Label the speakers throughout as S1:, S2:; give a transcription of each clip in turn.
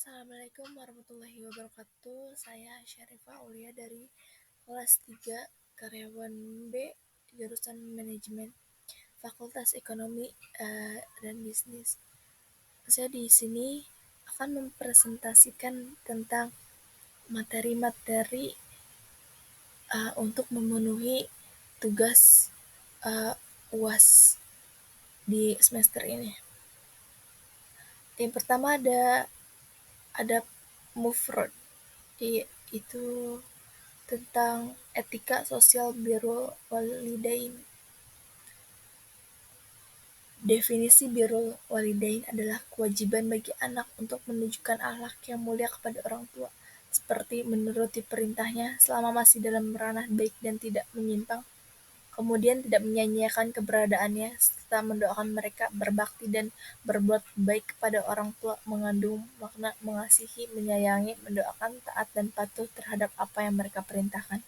S1: Assalamualaikum warahmatullahi wabarakatuh. Saya Syarifah Aulia dari kelas 3 karyawan B jurusan Manajemen Fakultas Ekonomi dan Bisnis. Saya di sini akan mempresentasikan tentang materi-materi untuk memenuhi tugas UAS di semester ini. Yang pertama ada mufrad, itu tentang etika sosial birrul walidain. Definisi birrul walidain adalah kewajiban bagi anak untuk menunjukkan akhlak yang mulia kepada orang tua, seperti menuruti perintahnya selama masih dalam ranah baik dan tidak menyimpang, kemudian tidak menyia-nyiakan keberadaannya, serta mendoakan mereka berbakti dan berbuat baik kepada orang tua mengandung makna mengasihi, menyayangi, mendoakan, taat dan patuh terhadap apa yang mereka perintahkan,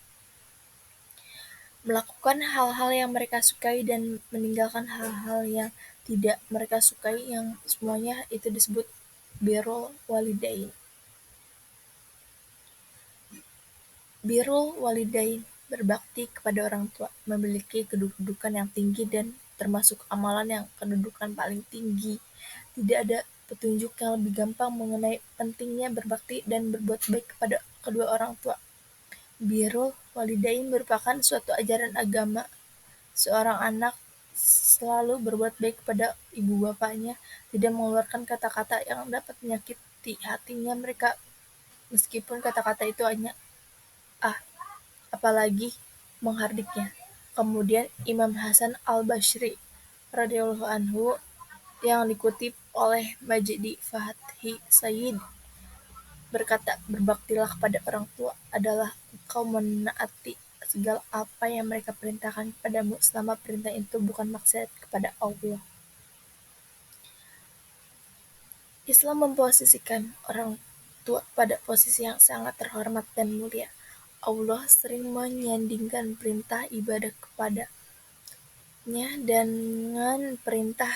S1: melakukan hal-hal yang mereka sukai dan meninggalkan hal-hal yang tidak mereka sukai, yang semuanya itu disebut birrul walidain. Birrul walidain, berbakti kepada orang tua, memiliki kedudukan yang tinggi dan termasuk amalan yang kedudukan paling tinggi. Tidak ada petunjuk yang lebih gampang mengenai pentingnya berbakti dan berbuat baik kepada kedua orang tua. Birrul walidain merupakan suatu ajaran agama. Seorang anak selalu berbuat baik kepada ibu bapaknya, tidak mengeluarkan kata-kata yang dapat menyakiti hatinya mereka, meskipun kata-kata itu hanya apalagi menghardiknya. Kemudian Imam Hasan al-Basri radhiyallahu anhu yang dikutip oleh Majdi Fathi Sayyid berkata, berbaktilah kepada orang tua adalah engkau menaati segala apa yang mereka perintahkan kepadamu selama perintah itu bukan maksiat kepada Allah. Islam memposisikan orang tua pada posisi yang sangat terhormat dan mulia. Allah sering menyandingkan perintah ibadah kepadanya dengan perintah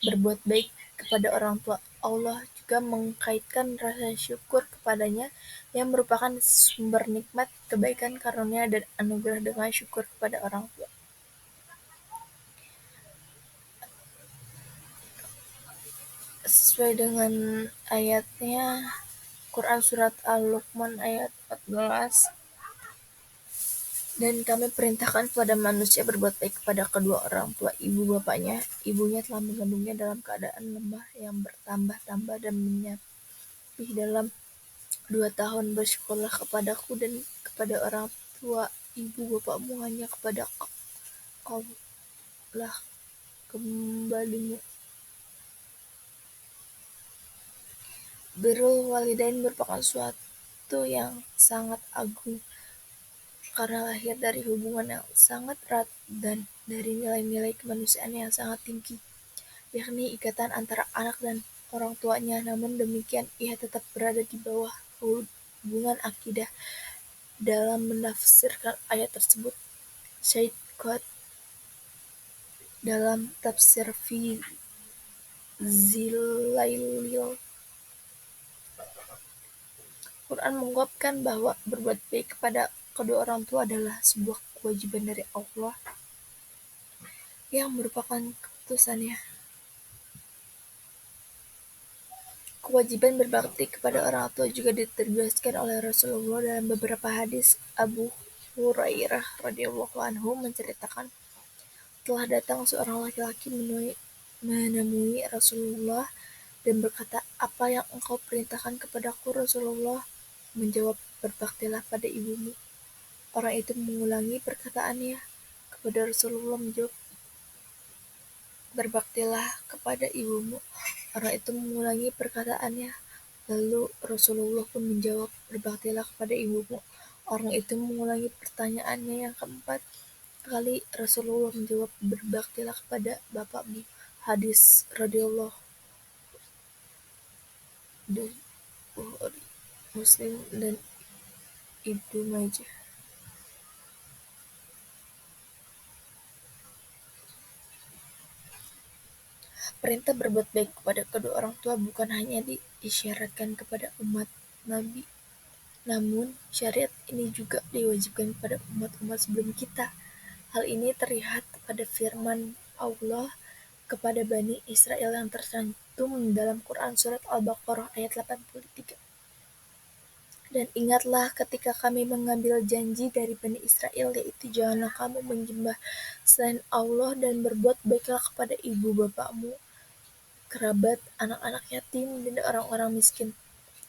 S1: berbuat baik kepada orang tua. Allah juga mengkaitkan rasa syukur kepadanya yang merupakan sumber nikmat, kebaikan, karunia, dan anugerah dengan syukur kepada orang tua. Sesuai dengan ayatnya, Quran Surat Al-Luqman ayat 14, dan kami perintahkan kepada manusia berbuat baik kepada kedua orang tua ibu bapaknya. Ibunya telah mengandungnya dalam keadaan lemah yang bertambah-tambah dan menyapih dalam 2 tahun. Bersyukurlah kepadaku dan kepada orang tua ibu bapakmu, hanya kepada Allah kembalimu. Birrul walidain merupakan suatu yang sangat agung karena lahir dari hubungan yang sangat erat dan dari nilai-nilai kemanusiaan yang sangat tinggi, yakni ikatan antara anak dan orang tuanya. Namun demikian, ia tetap berada di bawah hubungan akidah. Dalam menafsirkan ayat tersebut, Syed Qutb dalam tafsir Fi Zilalil Quran mengungkapkan bahwa berbuat baik kepada kedua orang tua adalah sebuah kewajiban dari Allah yang merupakan keputusannya. Kewajiban berbakti kepada orang tua juga ditegaskan oleh Rasulullah dalam beberapa hadis. Abu Hurairah radhiyallahu anhu menceritakan, telah datang seorang laki-laki menemui Rasulullah dan berkata, apa yang engkau perintahkan kepadaku Rasulullah? Menjawab, berbaktilah pada ibumu. Orang itu mengulangi perkataannya kepada Rasulullah, menjawab, berbaktilah kepada ibumu. Orang itu mengulangi perkataannya, lalu Rasulullah pun menjawab, berbaktilah kepada ibumu. Orang itu mengulangi pertanyaannya yang keempat kali. Rasulullah menjawab, berbaktilah kepada bapakmu. Hadis radhiyallahu dari Bukhari, Muslim, dan Ibnu Majah. Perintah berbuat baik kepada kedua orang tua bukan hanya diisyaratkan kepada umat Nabi, namun syariat ini juga diwajibkan kepada umat-umat sebelum kita. Hal ini terlihat pada firman Allah kepada Bani Israel yang tercantum dalam Quran Surat Al-Baqarah ayat 83. Dan ingatlah ketika kami mengambil janji dari Bani Israel, yaitu janganlah kamu menyembah selain Allah dan berbuat baiklah kepada ibu bapakmu, kerabat, anak-anak yatim, dan orang-orang miskin,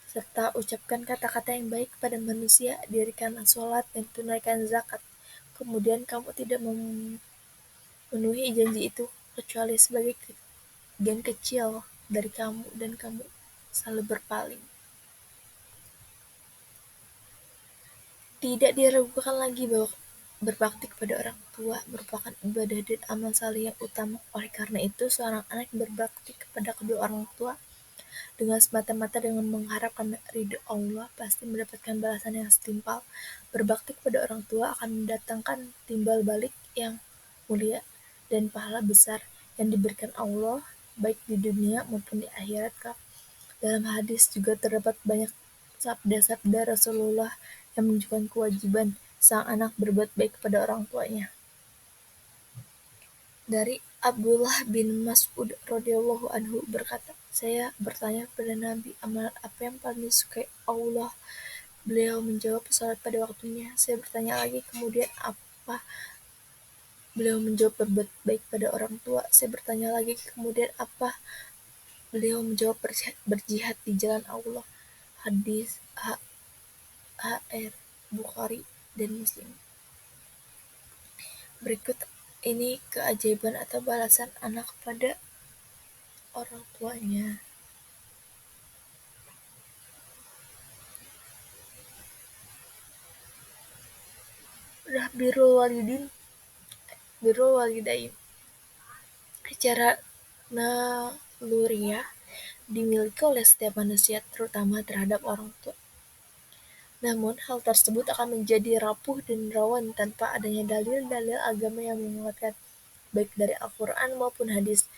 S1: serta ucapkan kata-kata yang baik kepada manusia, dirikanlah sholat dan tunaikan zakat. Kemudian kamu tidak memenuhi janji itu, kecuali sebagai sebagian kecil dari kamu, dan kamu selalu berpaling. Tidak diragukan lagi bahwa berbakti kepada orang tua merupakan ibadah dan amal saleh yang utama. Oleh karena itu, seorang anak yang berbakti kepada kedua orang tua dengan semata-mata dengan mengharapkan ridho Allah pasti mendapatkan balasan yang setimpal. Berbakti kepada orang tua akan mendatangkan timbal balik yang mulia dan pahala besar yang diberikan Allah baik di dunia maupun di akhirat. Dalam hadis juga terdapat banyak sabda-sabda Rasulullah yang menunjukkan kewajiban sang anak berbuat baik kepada orang tuanya. Dari Abdullah bin Mas'ud radhiyallahu anhu berkata, saya bertanya kepada Nabi, amalan apa yang paling disukai Allah? Beliau menjawab, salat pada waktunya. Saya bertanya lagi, kemudian apa? Beliau menjawab, berbuat baik pada orang tua. Saya bertanya lagi, kemudian apa? Beliau menjawab, berjihad di jalan Allah. Hadis H.R. Bukhari dan Muslim. Berikut ini keajaiban atau balasan anak pada orang tuanya. Birrul walidain secara naluriah dimiliki oleh setiap manusia, terutama terhadap orang tua. Namun, hal tersebut akan menjadi rapuh dan rawan tanpa adanya dalil-dalil agama yang menguatkan, baik dari Al-Quran maupun hadis.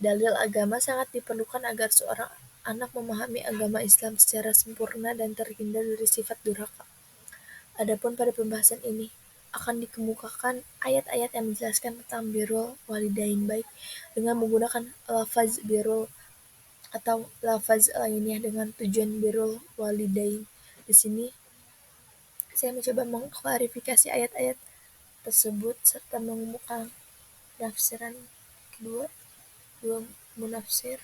S1: Dalil agama sangat diperlukan agar seorang anak memahami agama Islam secara sempurna dan terhindar dari sifat durhaka. Adapun pada pembahasan ini, akan dikemukakan ayat-ayat yang menjelaskan tentang birrul walidain baik dengan menggunakan lafaz birrul atau lafaz lainnya dengan tujuan birrul walidain. Di sini saya mencoba mengklarifikasi ayat-ayat tersebut serta mengemukakan penafsiran kedua dua munafsir.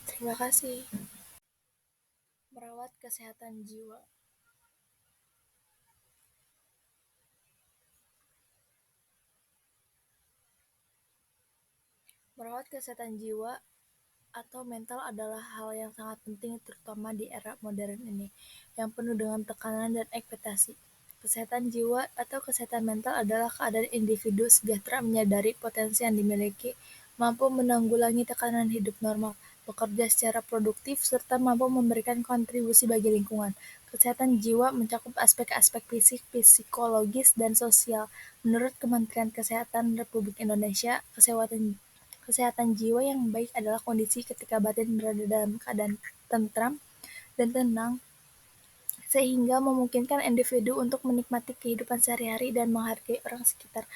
S1: Terima kasih. Merawat kesehatan jiwa. Merawat kesehatan jiwa atau mental adalah hal yang sangat penting terutama di era modern ini yang penuh dengan tekanan dan ekspektasi. Kesehatan jiwa atau kesehatan mental adalah keadaan individu sejahtera menyadari potensi yang dimiliki, mampu menanggulangi tekanan hidup normal, bekerja secara produktif, serta mampu memberikan kontribusi bagi lingkungan. Kesehatan jiwa mencakup aspek-aspek fisik, psikologis, dan sosial. Menurut Kementerian Kesehatan Republik Indonesia, kesehatan jiwa yang baik adalah kondisi ketika batin berada dalam keadaan tentram dan tenang, sehingga memungkinkan individu untuk menikmati kehidupan sehari-hari dan menghargai orang sekitar.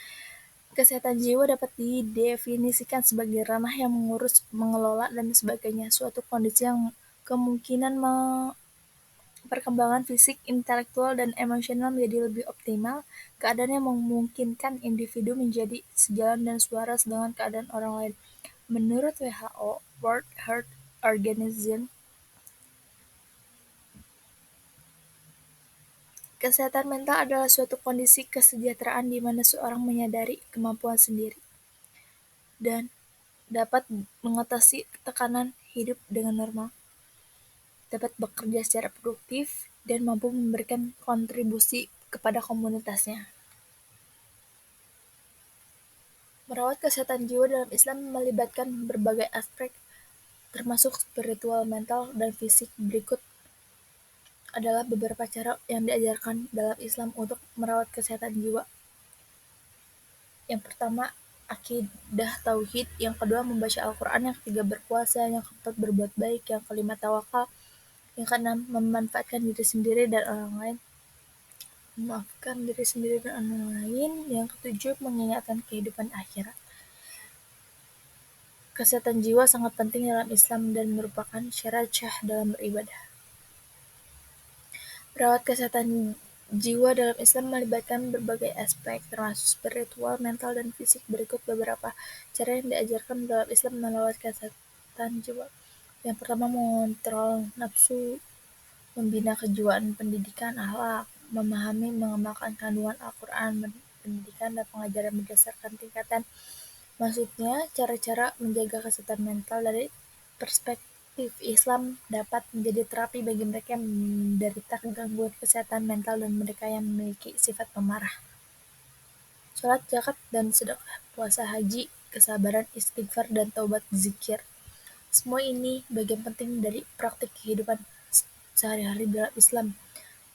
S1: Kesehatan jiwa dapat didefinisikan sebagai ranah yang mengurus, mengelola, dan sebagainya, suatu kondisi yang kemungkinan perkembangan fisik, intelektual, dan emosional menjadi lebih optimal, keadaan yang memungkinkan individu menjadi sejalan dan selaras dengan keadaan orang lain. Menurut WHO (World Health Organization), kesehatan mental adalah suatu kondisi kesejahteraan di mana seorang menyadari kemampuan sendiri dan dapat mengatasi tekanan hidup dengan normal, dapat bekerja secara produktif, dan mampu memberikan kontribusi kepada komunitasnya. Merawat kesehatan jiwa dalam Islam melibatkan berbagai aspek, termasuk spiritual, mental, dan fisik berikut. adalah beberapa cara yang diajarkan dalam Islam untuk merawat kesehatan jiwa. Yang pertama, akidah tauhid. Yang kedua, membaca Al-Quran. Yang ketiga, berpuasa. Yang keempat, berbuat baik. Yang kelima, tawakal. Yang keenam, memanfaatkan diri sendiri dan orang lain. Memaafkan diri sendiri dan orang lain. Yang ketujuh, mengingatkan kehidupan akhirat. Kesehatan jiwa sangat penting dalam Islam dan merupakan syarat sah dalam beribadah. Merawat kesehatan jiwa dalam Islam melibatkan berbagai aspek, termasuk spiritual, mental, dan fisik. Berikut beberapa cara yang diajarkan dalam Islam merawat kesehatan jiwa. Yang pertama, mengontrol nafsu, membina kejiwaan, pendidikan, akhlak, memahami, mengamalkan kandungan Al-Quran, pendidikan, dan pengajaran berdasarkan tingkatan. Maksudnya, cara-cara menjaga kesehatan mental dari perspektif Islam dapat menjadi terapi bagi mereka yang menderita gangguan kesehatan mental dan mereka yang memiliki sifat pemarah. Sholat, zakat, dan sedekah, puasa, haji, kesabaran, istighfar, dan taubat, zikir. Semua ini bagian penting dari praktik kehidupan sehari-hari dalam Islam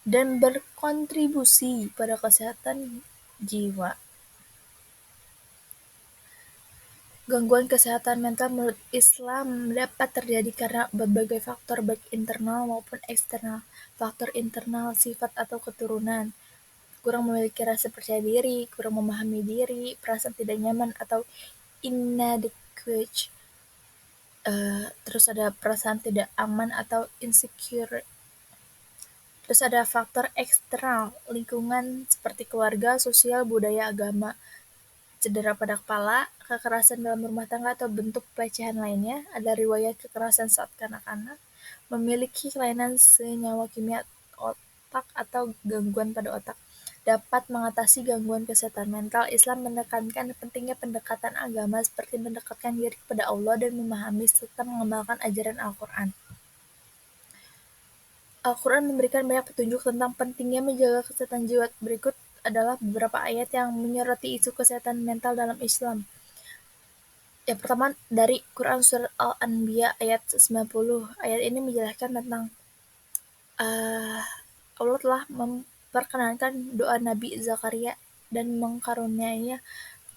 S1: dan berkontribusi pada kesehatan jiwa. Gangguan kesehatan mental menurut Islam dapat terjadi karena berbagai faktor baik internal maupun eksternal. Faktor internal, sifat atau keturunan, kurang memiliki rasa percaya diri, kurang memahami diri, perasaan tidak nyaman atau inadequate. Terus ada perasaan tidak aman atau insecure. Terus ada faktor eksternal, lingkungan seperti keluarga, sosial, budaya, agama, cedera pada kepala, kekerasan dalam rumah tangga atau bentuk pelecehan lainnya, ada riwayat kekerasan saat kanak-kanak, memiliki kelainan senyawa kimia otak atau gangguan pada otak. Dapat mengatasi gangguan kesehatan mental, Islam menekankan pentingnya pendekatan agama seperti mendekatkan diri kepada Allah dan memahami serta mengamalkan ajaran Al-Quran. Al-Quran memberikan banyak petunjuk tentang pentingnya menjaga kesehatan jiwa. Berikut adalah beberapa ayat yang menyoroti isu kesehatan mental dalam Islam. Yang pertama dari Quran Surat Al-Anbiya ayat 90. Ayat ini menjelaskan tentang Allah telah memperkenankan doa Nabi Zakaria dan mengkaruniainya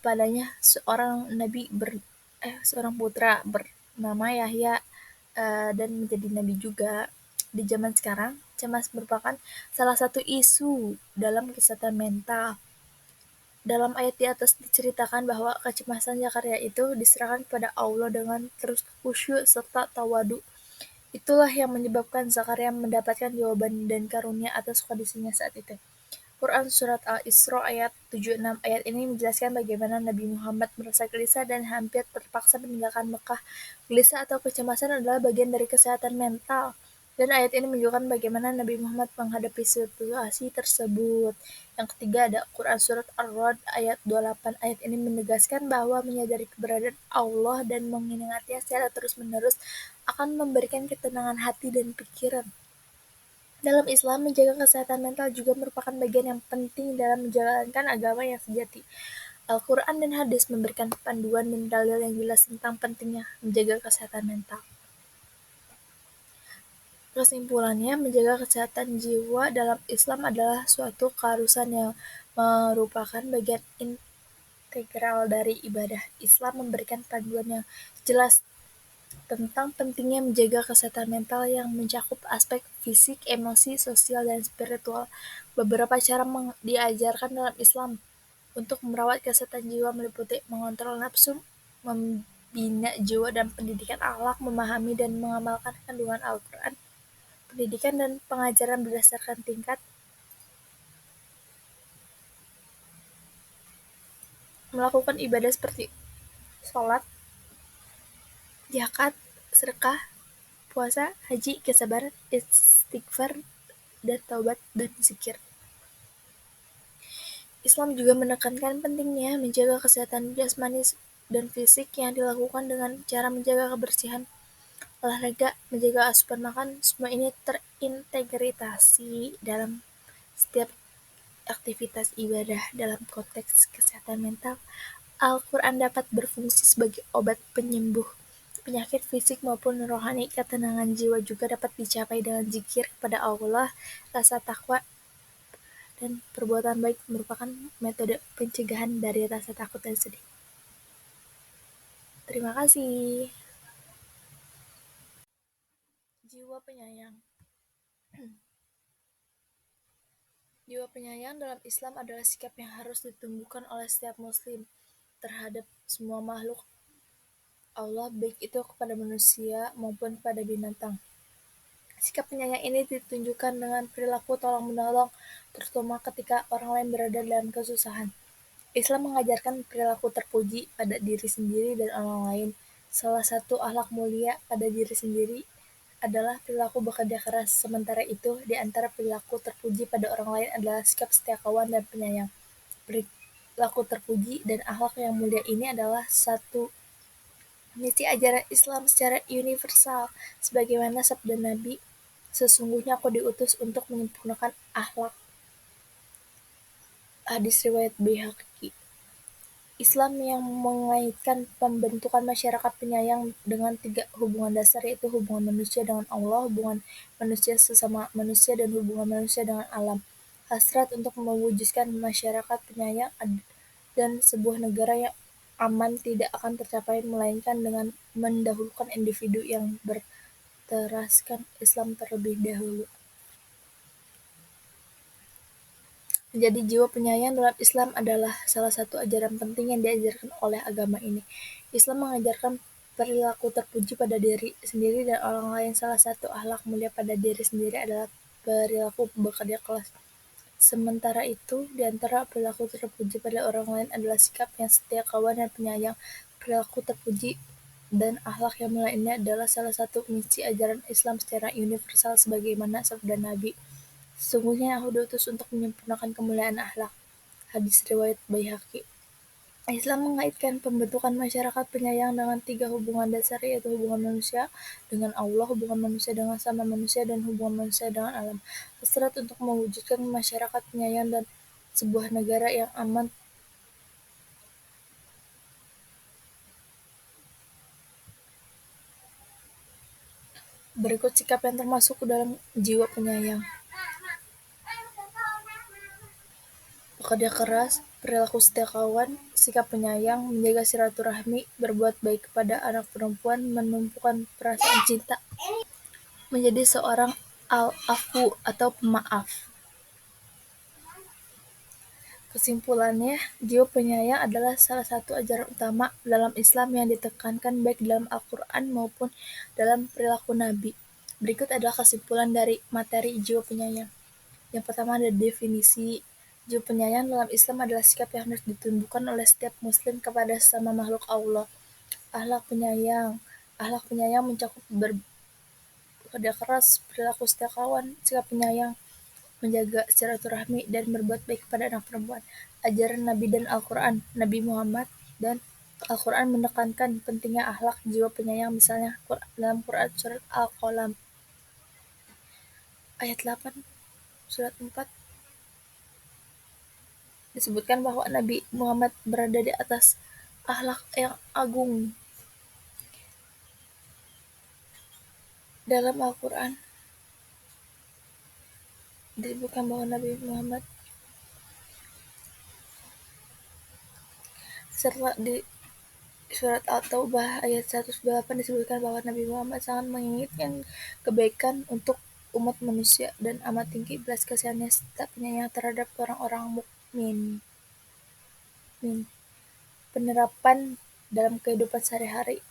S1: kepadanya seorang putra bernama Yahya, dan menjadi nabi juga. Di zaman sekarang, cemas merupakan salah satu isu dalam kesehatan mental. Dalam ayat di atas diceritakan bahwa kecemasan Zakaria itu diserahkan kepada Allah dengan terus khusyuk serta tawadu. Itulah yang menyebabkan Zakaria mendapatkan jawaban dan karunia atas kondisinya saat itu. Quran Surat Al-Isra ayat 76. Ayat ini menjelaskan bagaimana Nabi Muhammad merasa gelisah dan hampir terpaksa meninggalkan Mekah. Gelisah atau kecemasan adalah bagian dari kesehatan mental. Dan ayat ini menunjukkan bagaimana Nabi Muhammad menghadapi situasi tersebut. Yang ketiga ada Quran Surat Ar-Ra'd ayat 28. Ayat ini menegaskan bahwa menyadari keberadaan Allah dan mengingatnya secara terus-menerus akan memberikan ketenangan hati dan pikiran. Dalam Islam, menjaga kesehatan mental juga merupakan bagian yang penting dalam menjalankan agama yang sejati. Al-Quran dan hadis memberikan panduan dan dalil yang jelas tentang pentingnya menjaga kesehatan mental. Kesimpulannya, menjaga kesehatan jiwa dalam Islam adalah suatu keharusan yang merupakan bagian integral dari ibadah. Islam memberikan panduan yang jelas tentang pentingnya menjaga kesehatan mental yang mencakup aspek fisik, emosi, sosial, dan spiritual. Beberapa cara diajarkan dalam Islam untuk merawat kesehatan jiwa meliputi mengontrol nafsu, membina jiwa dan pendidikan akhlak, memahami dan mengamalkan kandungan Al-Quran, pendidikan dan pengajaran berdasarkan tingkat, melakukan ibadah seperti sholat, zakat, sedekah, puasa, haji, kesabaran, istighfar, dan taubat dan zikir. Islam juga menekankan pentingnya menjaga kesehatan jasmani dan fisik yang dilakukan dengan cara menjaga kebersihan, olahraga, menjaga asupan makan. Semua ini terintegrasi dalam setiap aktivitas ibadah. Dalam konteks kesehatan mental, Al-Quran dapat berfungsi sebagai obat penyembuh. penyakit fisik maupun rohani. Ketenangan jiwa juga dapat dicapai dengan zikir kepada Allah, rasa takwa, dan perbuatan baik merupakan metode pencegahan dari rasa takut dan sedih. Terima kasih. Jiwa penyayang. Jiwa penyayang dalam Islam adalah sikap yang harus ditumbuhkan oleh setiap muslim terhadap semua makhluk Allah, baik itu kepada manusia maupun pada binatang. Sikap penyayang ini ditunjukkan dengan perilaku tolong-menolong, terutama ketika orang lain berada dalam kesusahan. Islam mengajarkan perilaku terpuji pada diri sendiri dan orang lain. Salah satu akhlak mulia pada diri sendiri adalah perilaku bekerja keras. Sementara itu, di antara perilaku terpuji pada orang lain adalah sikap setia kawan dan penyayang. Perilaku terpuji dan akhlak yang mulia ini adalah satu misi ajaran Islam secara universal, sebagaimana sabda Nabi, "Sesungguhnya aku diutus untuk menyempurnakan akhlak." Hadis riwayat Baihaqi. Islam yang mengaitkan pembentukan masyarakat penyayang dengan 3 hubungan dasar, yaitu hubungan manusia dengan Allah, hubungan manusia sesama manusia, dan hubungan manusia dengan alam. Hasrat untuk mewujudkan masyarakat penyayang dan sebuah negara yang aman tidak akan tercapai melainkan dengan mendahulukan individu yang berteraskan Islam terlebih dahulu. Menjadi jiwa penyayang dalam Islam adalah salah satu ajaran penting yang diajarkan oleh agama ini. Islam mengajarkan perilaku terpuji pada diri sendiri dan orang lain. Salah satu akhlak mulia pada diri sendiri adalah perilaku bekerja keras. Sementara itu, di antara perilaku terpuji pada orang lain adalah sikap yang setia kawan dan penyayang. Perilaku terpuji dan akhlak yang mulia ini adalah salah satu misi ajaran Islam secara universal, sebagaimana sabda Nabi, "Sesungguhnya aku diutus untuk menyempurnakan kemuliaan akhlak." Hadis riwayat Baihaqi. Islam mengaitkan pembentukan masyarakat penyayang dengan 3 hubungan dasar, yaitu hubungan manusia dengan Allah, hubungan manusia dengan sama manusia, dan hubungan manusia dengan alam. Hasrat untuk mewujudkan masyarakat penyayang dan sebuah negara yang aman berikut sikap yang termasuk dalam jiwa penyayang. Bekerja keras, perilaku setia kawan, sikap penyayang, menjaga silaturahmi, berbuat baik kepada anak perempuan, menumpukan perasaan cinta, menjadi seorang al-afu atau pemaaf. Kesimpulannya, jiwa penyayang adalah salah satu ajaran utama dalam Islam yang ditekankan baik dalam Al-Quran maupun dalam perilaku Nabi. Berikut adalah kesimpulan dari materi jiwa penyayang. Yang pertama ada definisi. Jiwa penyayang dalam Islam adalah sikap yang harus ditumbuhkan oleh setiap muslim kepada sesama makhluk Allah. Akhlak penyayang. Akhlak penyayang mencakup bekerja keras, perilaku setia kawan, sikap penyayang, menjaga silaturahmi, dan berbuat baik kepada anak perempuan. Ajaran Nabi dan Al-Quran. Nabi Muhammad dan Al-Quran menekankan pentingnya akhlak jiwa penyayang, misalnya dalam Quran surat Al-Qalam ayat 8, surat 4 disebutkan bahwa Nabi Muhammad berada di atas akhlak yang agung. Dalam Al-Quran disebutkan bahwa Nabi Muhammad serta di surat At-Taubah ayat 108 disebutkan bahwa Nabi Muhammad sangat menginginkan kebaikan untuk umat manusia dan amat tinggi belas kasihannya serta penyayang terhadap orang-orang mukmin. Penerapan dalam kehidupan sehari-hari.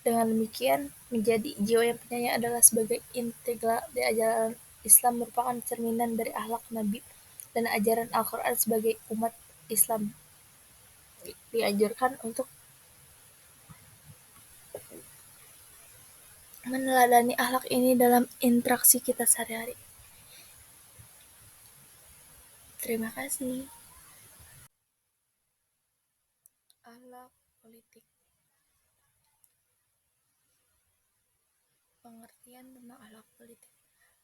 S1: Dengan demikian, menjadi jiwa yang penyayang adalah sebagai integral di ajaran Islam, merupakan cerminan dari akhlak Nabi dan ajaran Al-Quran. Sebagai umat Islam diajarkan untuk meneladani akhlak ini dalam interaksi kita sehari-hari. Terima kasih. Akhlak politik. Pengertian tentang akhlak politik.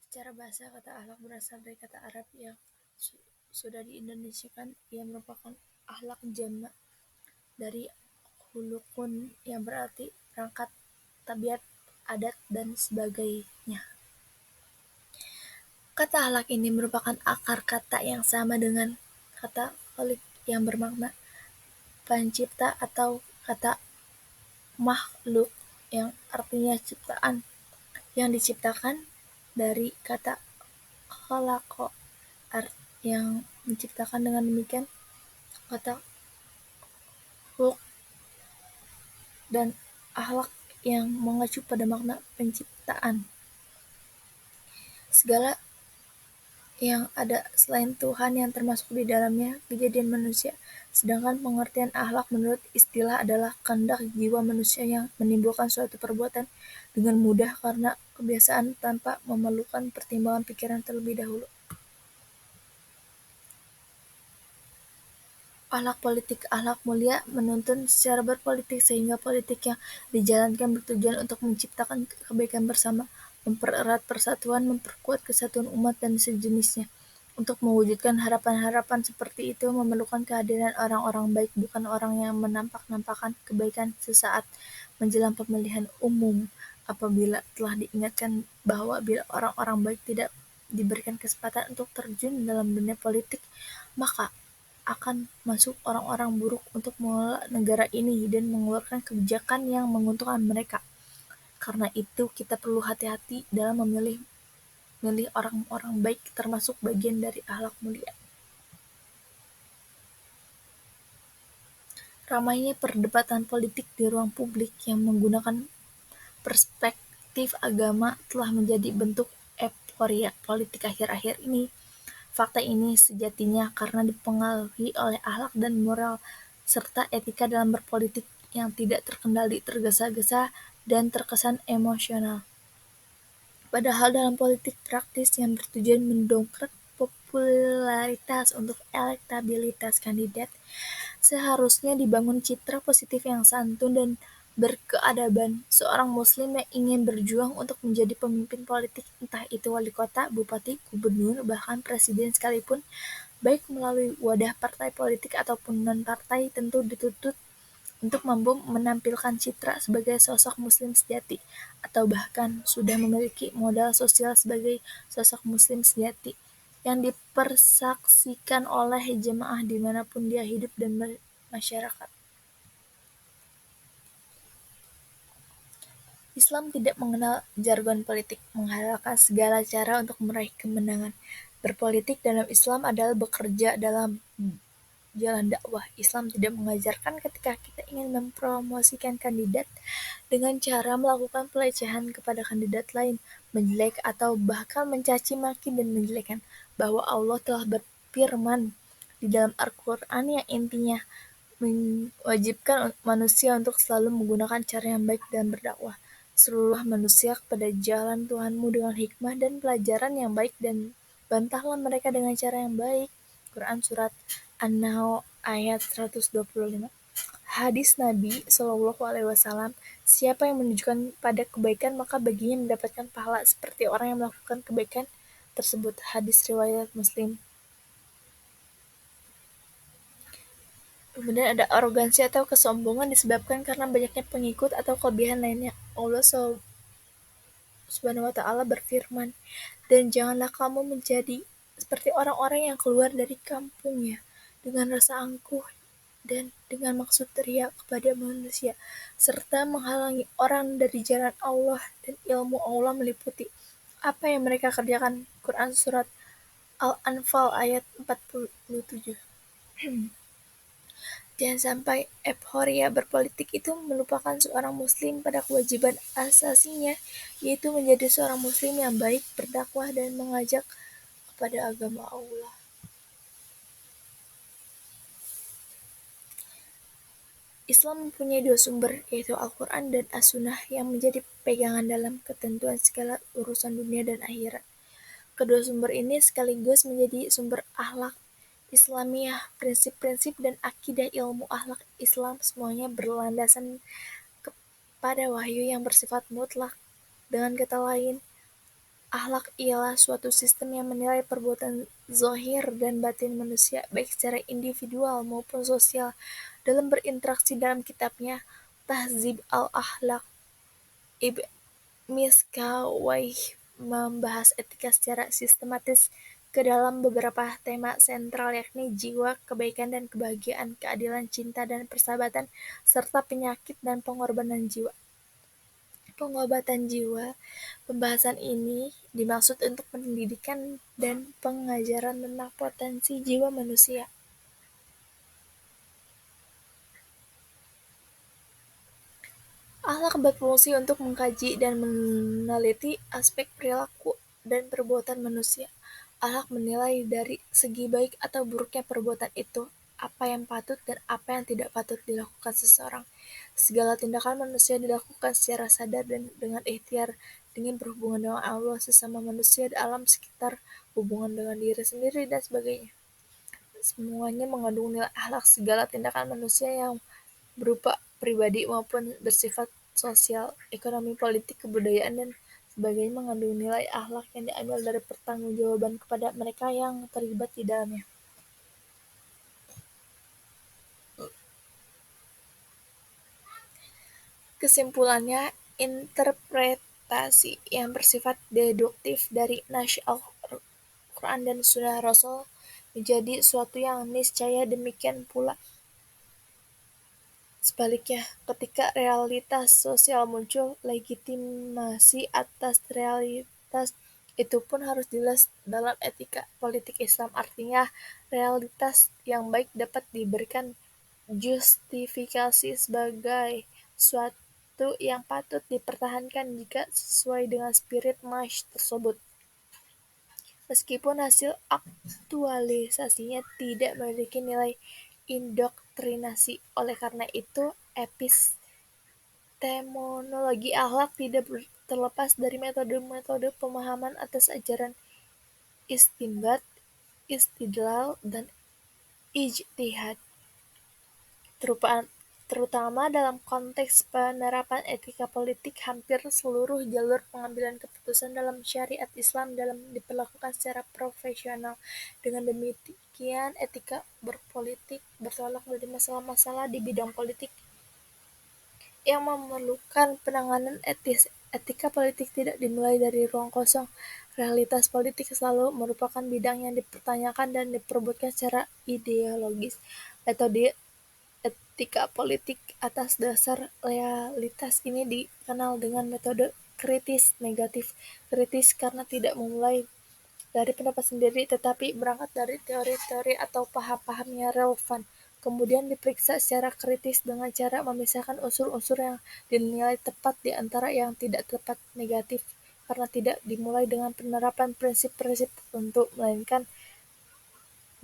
S1: Secara bahasa, kata akhlak berasal dari kata Arab yang sudah diindonesiakan. Ia merupakan akhlak jamak dari khuluqun yang berarti perangkat tabiat, adat, dan sebagainya. Kata akhlak ini merupakan akar kata yang sama dengan kata khalik yang bermakna pencipta atau kata makhluk yang artinya ciptaan yang diciptakan dari kata khalaqo yang menciptakan. Dengan demikian kata khuluq dan akhlak yang mengacu pada makna penciptaan. Segala yang ada selain Tuhan yang termasuk di dalamnya kejadian manusia. Sedangkan pengertian akhlak menurut istilah adalah kehendak jiwa manusia yang menimbulkan suatu perbuatan dengan mudah karena kebiasaan tanpa memerlukan pertimbangan pikiran terlebih dahulu. Akhlak politik. Akhlak mulia menuntun secara berpolitik sehingga politik yang dijalankan bertujuan untuk menciptakan kebaikan bersama, mempererat persatuan, memperkuat kesatuan umat dan sejenisnya. Untuk mewujudkan harapan-harapan seperti itu memerlukan kehadiran orang-orang baik, bukan orang yang menampak-nampakkan kebaikan sesaat menjelang pemilihan umum. Apabila telah diingatkan bahwa bila orang-orang baik tidak diberikan kesempatan untuk terjun dalam dunia politik, maka akan masuk orang-orang buruk untuk mengelola negara ini dan mengeluarkan kebijakan yang menguntungkan mereka. Karena itu kita perlu hati-hati dalam memilih orang-orang baik, termasuk bagian dari akhlak mulia. Ramainya perdebatan politik di ruang publik yang menggunakan perspektif agama telah menjadi bentuk euforia politik akhir-akhir ini. Fakta ini sejatinya karena dipengaruhi oleh akhlak dan moral serta etika dalam berpolitik yang tidak terkendali, tergesa-gesa, dan terkesan emosional. Padahal dalam politik praktis yang bertujuan mendongkrak popularitas untuk elektabilitas kandidat, seharusnya dibangun citra positif yang santun dan berkeadaban. Seorang muslim yang ingin berjuang untuk menjadi pemimpin politik, entah itu wali kota, bupati, gubernur, bahkan presiden sekalipun, baik melalui wadah partai politik ataupun non-partai, tentu dituntut untuk mampu menampilkan citra sebagai sosok muslim sejati, atau bahkan sudah memiliki modal sosial sebagai sosok muslim sejati, yang dipersaksikan oleh jemaah dimanapun dia hidup dan masyarakat. Islam tidak mengenal jargon politik, menghalalkan segala cara untuk meraih kemenangan. Berpolitik dalam Islam adalah bekerja dalam jalan dakwah. Islam tidak mengajarkan ketika kita ingin mempromosikan kandidat dengan cara melakukan pelecehan kepada kandidat lain, menjelek atau bahkan mencaci maki dan menjelekkan, bahwa Allah telah berfirman di dalam Al-Quran yang intinya mewajibkan manusia untuk selalu menggunakan cara yang baik dalam berdakwah. Seluruh manusia kepada jalan Tuhanmu dengan hikmah dan pelajaran yang baik dan bantahlah mereka dengan cara yang baik. Quran Surat An-Nahl ayat 125. Hadis Nabi SAW, siapa yang menunjukkan pada kebaikan maka baginya mendapatkan pahala seperti orang yang melakukan kebaikan tersebut. Hadis riwayat Muslim. Kemudian ada arogansi atau kesombongan disebabkan karena banyaknya pengikut atau kelebihan lainnya. Allah Subhanahu wa Ta'ala berfirman, dan janganlah kamu menjadi seperti orang-orang yang keluar dari kampungnya dengan rasa angkuh dan dengan maksud ria kepada manusia, serta menghalangi orang dari jalan Allah, dan ilmu Allah meliputi apa yang mereka kerjakan. Quran Surat Al-Anfal ayat 47. Jangan sampai euforia berpolitik itu melupakan seorang muslim pada kewajiban asasinya, yaitu menjadi seorang muslim yang baik, berdakwah, dan mengajak kepada agama Allah. Islam mempunyai dua sumber, yaitu Al-Quran dan As-Sunnah, yang menjadi pegangan dalam ketentuan segala urusan dunia dan akhirat. Kedua sumber ini sekaligus menjadi sumber akhlak Islamiyah. Prinsip-prinsip dan akidah ilmu akhlak Islam semuanya berlandasan kepada wahyu yang bersifat mutlak. Dengan kata lain, akhlak ialah suatu sistem yang menilai perbuatan zahir dan batin manusia, baik secara individual maupun sosial, dalam berinteraksi dalam kitabnya, Tahzib al-Akhlaq Ibn Miskawayh membahas etika secara sistematis ke dalam beberapa tema sentral yakni jiwa, kebaikan dan kebahagiaan, keadilan, cinta dan persahabatan, serta penyakit dan pengorbanan jiwa. Pengobatan jiwa. Pembahasan ini dimaksud untuk pendidikan dan pengajaran tentang potensi jiwa manusia. Akhlak berfungsi untuk mengkaji dan meneliti aspek perilaku dan perbuatan manusia. Akhlak menilai dari segi baik atau buruknya perbuatan itu, apa yang patut dan apa yang tidak patut dilakukan seseorang. Segala tindakan manusia dilakukan secara sadar dan dengan ikhtiar, dengan berhubungan dengan Allah, sesama manusia, alam sekitar, hubungan dengan diri sendiri, dan sebagainya. Semuanya mengandung nilai akhlak. Segala tindakan manusia yang berupa pribadi maupun bersifat sosial, ekonomi, politik, kebudayaan, dan sebagainya mengandung nilai akhlak yang diambil dari pertanggungjawaban kepada mereka yang terlibat di dalamnya. Kesimpulannya, interpretasi yang bersifat deduktif dari nas Al-Quran dan Sunnah Rasul menjadi suatu yang niscaya. Demikian pula sebaliknya, ketika realitas sosial muncul, legitimasi atas realitas itu pun harus jelas dalam etika politik Islam. Artinya, realitas yang baik dapat diberikan justifikasi sebagai suatu yang patut dipertahankan jika sesuai dengan spirit Mash tersebut. Meskipun hasil aktualisasinya tidak memiliki nilai indoktrinasi. Oleh karena itu, epistemologi akhlak tidak terlepas dari metode-metode pemahaman atas ajaran istinbat, istidlal, dan ijtihad, terutama dalam konteks penerapan etika politik. Hampir seluruh jalur pengambilan keputusan dalam syariat Islam dalam diperlakukan secara profesional. Dengan demikian, etika berpolitik bertolak dari masalah-masalah di bidang politik yang memerlukan penanganan etis. Etika politik tidak dimulai dari ruang kosong. Realitas politik selalu merupakan bidang yang dipertanyakan dan diperebutkan secara ideologis. Metode etika politik atas dasar realitas ini dikenal dengan metode kritis negatif. Kritis karena tidak memulai dari pendapat sendiri tetapi berangkat dari teori-teori atau paham-paham yang relevan. Kemudian diperiksa secara kritis dengan cara memisahkan unsur-unsur yang dinilai tepat di antara yang tidak tepat. Negatif karena tidak dimulai dengan penerapan prinsip-prinsip tertentu, melainkan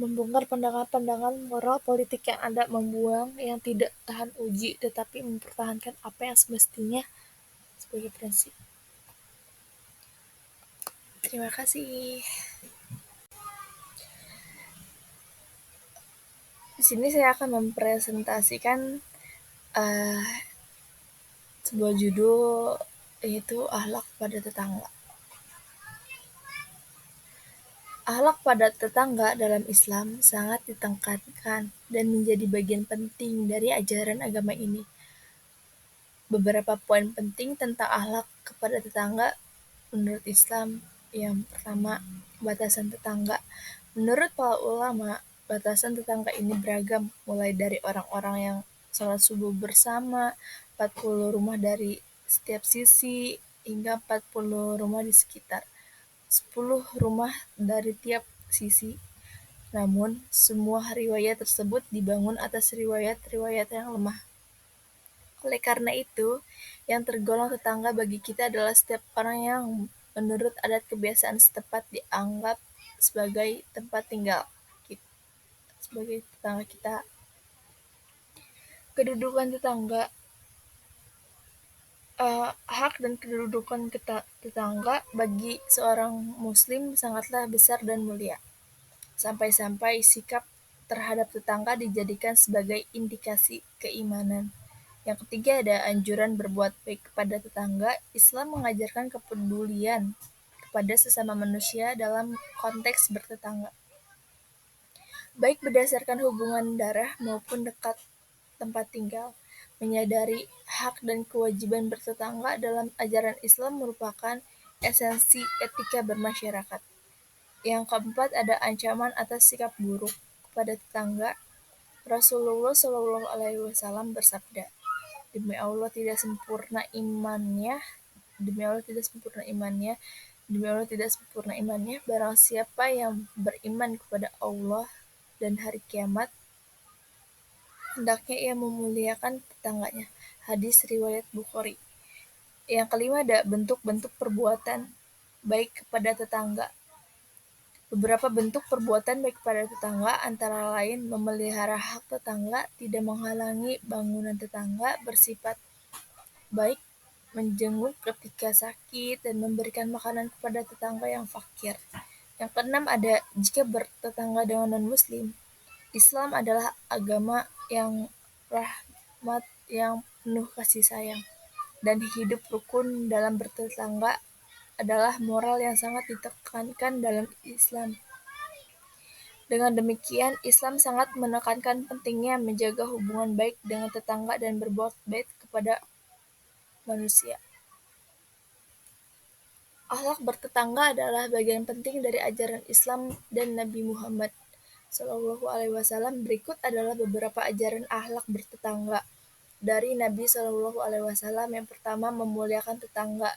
S1: membongkar pandangan-pandangan moral politik yang ada, membuang yang tidak tahan uji, tetapi mempertahankan apa yang semestinya sebagai prinsip. Terima kasih. Di sini saya akan mempresentasikan uh, sebuah judul, yaitu akhlak pada tetangga. Akhlak pada tetangga dalam Islam sangat ditekankan dan menjadi bagian penting dari ajaran agama ini. Beberapa poin penting tentang akhlak kepada tetangga menurut Islam. Yang pertama, batasan tetangga. Menurut para ulama, batasan tetangga ini beragam, mulai dari orang-orang yang sholat subuh bersama, 40 rumah dari setiap sisi, hingga 40 rumah di sekitar, 10 rumah dari tiap sisi. Namun, semua riwayat tersebut dibangun atas riwayat-riwayat yang lemah. Oleh karena itu, yang tergolong tetangga bagi kita adalah setiap orang yang menurut adat kebiasaan setempat dianggap sebagai tempat tinggal kita, sebagai tetangga kita. Kedudukan tetangga, hak dan kedudukan tetangga bagi seorang muslim sangatlah besar dan mulia. Sampai-sampai sikap terhadap tetangga dijadikan sebagai indikasi keimanan. Yang ketiga, ada anjuran berbuat baik kepada tetangga. Islam mengajarkan kepedulian kepada sesama manusia dalam konteks bertetangga, baik berdasarkan hubungan darah maupun dekat tempat tinggal. Menyadari hak dan kewajiban bertetangga dalam ajaran Islam merupakan esensi etika bermasyarakat. Yang keempat ada ancaman atas sikap buruk kepada tetangga. Rasulullah Shallallahu Alaihi Wasallam bersabda, demi Allah tidak sempurna imannya, demi Allah tidak sempurna imannya, demi Allah tidak sempurna imannya. Barang siapa yang beriman kepada Allah dan hari kiamat, hendaknya ia memuliakan tetangganya. Hadis riwayat Bukhari. Yang kelima ada bentuk-bentuk perbuatan baik kepada tetangga. Beberapa bentuk perbuatan baik kepada tetangga antara lain memelihara hak tetangga, tidak menghalangi bangunan tetangga, bersifat baik, menjenguk ketika sakit, dan memberikan makanan kepada tetangga yang fakir. Yang keenam ada jika bertetangga dengan non-muslim. Islam adalah agama yang rahmat, yang penuh kasih sayang, dan hidup rukun dalam bertetangga adalah moral yang sangat ditekankan dalam Islam. Dengan demikian, Islam sangat menekankan pentingnya menjaga hubungan baik dengan tetangga dan berbuat baik kepada manusia. Akhlak bertetangga adalah bagian penting dari ajaran Islam dan Nabi Muhammad Shallallahu Alaihi Wasallam. Berikut adalah beberapa ajaran akhlak bertetangga dari Nabi Shallallahu Alaihi Wasallam. Yang pertama, memuliakan tetangga.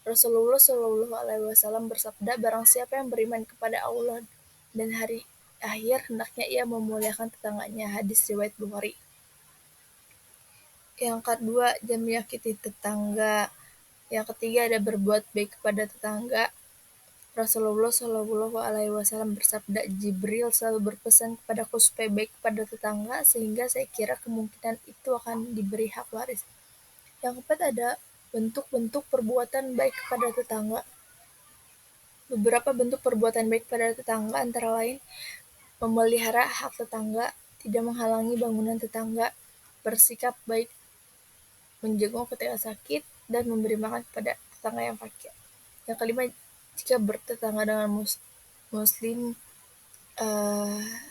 S1: Rasulullah Shallallahu Alaihi Wasallam bersabda, barang siapa yang beriman kepada Allah dan hari akhir, hendaknya ia memuliakan tetangganya. Hadis riwayat Bukhari. Yang kedua, jangan menyakiti tetangga. Yang ketiga ada berbuat baik kepada tetangga. Rasulullah Shallallahu Alaihi Wasallam bersabda, Jibril selalu berpesan kepadaku supaya baik kepada tetangga, sehingga saya kira kemungkinan itu akan diberi hak waris. Yang keempat ada bentuk-bentuk perbuatan baik kepada tetangga. Beberapa bentuk perbuatan baik pada tetangga antara lain memelihara hak tetangga, tidak menghalangi bangunan tetangga, bersikap baik, menjenguk ketika sakit, dan memberi makan kepada tetangga yang fakir. Yang kelima, jika bertetangga dengan muslim,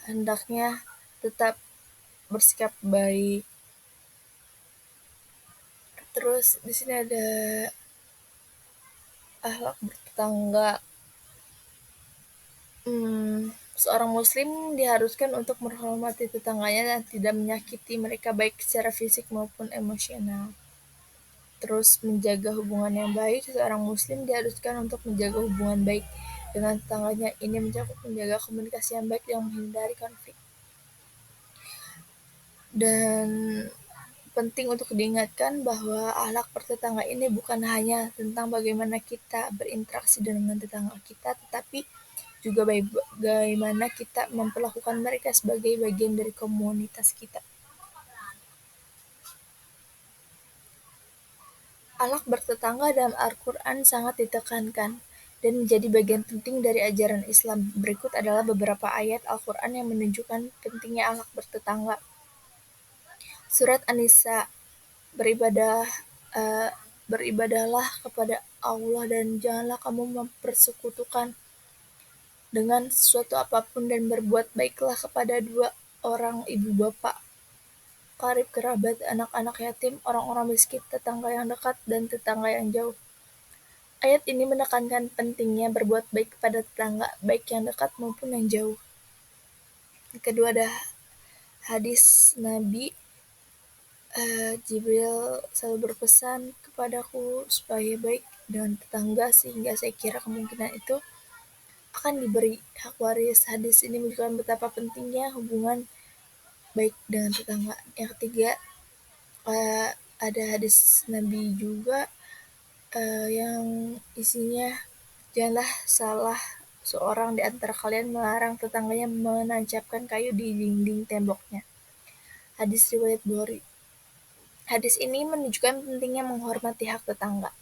S1: hendaknya tetap bersikap baik. Terus di sini ada akhlak bertetangga. Seorang muslim diharuskan untuk menghormati tetangganya dan tidak menyakiti mereka baik secara fisik maupun emosional. Terus menjaga hubungan yang baik, seorang muslim diharuskan untuk menjaga hubungan baik dengan tetangganya. Ini mencakup menjaga komunikasi yang baik dan menghindari konflik. Dan penting untuk diingatkan bahwa akhlak bertetangga ini bukan hanya tentang bagaimana kita berinteraksi dengan tetangga kita, tetapi juga bagaimana kita memperlakukan mereka sebagai bagian dari komunitas kita. Akhlak bertetangga dalam Al-Quran sangat ditekankan dan menjadi bagian penting dari ajaran Islam. Berikut adalah beberapa ayat Al-Quran yang menunjukkan pentingnya akhlak bertetangga. Surat An-Nisa, beribadahlah kepada Allah dan janganlah kamu mempersekutukan dengan sesuatu apapun, dan berbuat baiklah kepada dua orang ibu bapak, karib kerabat, anak-anak yatim, orang-orang miskin, tetangga yang dekat, dan tetangga yang jauh. Ayat ini menekankan pentingnya berbuat baik kepada tetangga, baik yang dekat maupun yang jauh. Yang kedua ada hadis Nabi, Jibril selalu berpesan kepadaku supaya baik dengan tetangga, sehingga saya kira kemungkinan itu akan diberi hak waris. Hadis ini menunjukkan betapa pentingnya hubungan baik dengan tetangga. Yang ketiga, ada hadis Nabi juga yang isinya, janganlah salah seorang di antara kalian melarang tetangganya menancapkan kayu di dinding temboknya. Hadis riwayat Bukhari. Hadis ini menunjukkan pentingnya menghormati hak tetangga.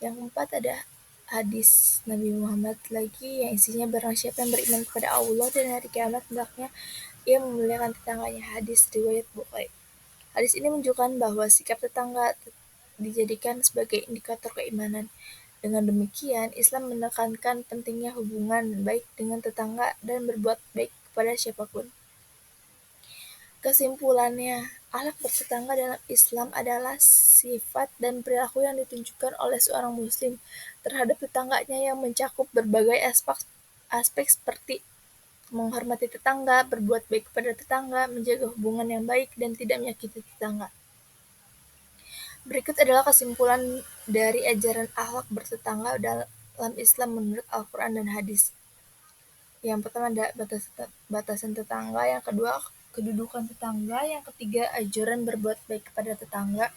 S1: Yang keempat ada hadis Nabi Muhammad lagi yang isinya, barang siapa yang beriman kepada Allah dan hari kiamat, hendaknya ia memuliakan tetangganya. Hadis riwayat Bukhari. Hadis ini menunjukkan bahwa sikap tetangga dijadikan sebagai indikator keimanan. Dengan demikian, Islam menekankan pentingnya hubungan baik dengan tetangga dan berbuat baik kepada siapapun. Kesimpulannya, Akhlak bertetangga dalam Islam adalah sifat dan perilaku yang ditunjukkan oleh seorang muslim terhadap tetangganya yang mencakup berbagai aspek seperti menghormati tetangga, berbuat baik kepada tetangga, menjaga hubungan yang baik, dan tidak menyakiti tetangga. Berikut adalah kesimpulan dari ajaran akhlak bertetangga dalam Islam menurut Al-Quran dan hadis. Yang pertama ada batasan tetangga, yang kedua kedudukan tetangga, yang ketiga ajaran berbuat baik kepada tetangga,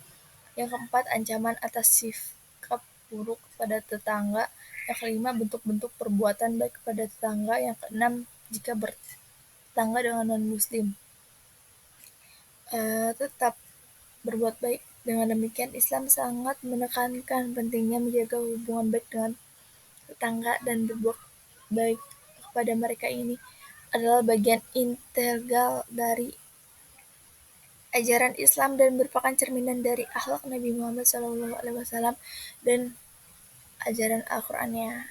S1: yang keempat ancaman atas sikap buruk kepada tetangga, yang kelima bentuk-bentuk perbuatan baik kepada tetangga, yang keenam jika bertetangga dengan non-muslim. Tetap berbuat baik. Dengan demikian, Islam sangat menekankan pentingnya menjaga hubungan baik dengan tetangga dan berbuat baik kepada mereka. Ini adalah bagian integral dari ajaran Islam dan merupakan cerminan dari akhlak Nabi Muhammad SAW dan ajaran Al-Qur'annya.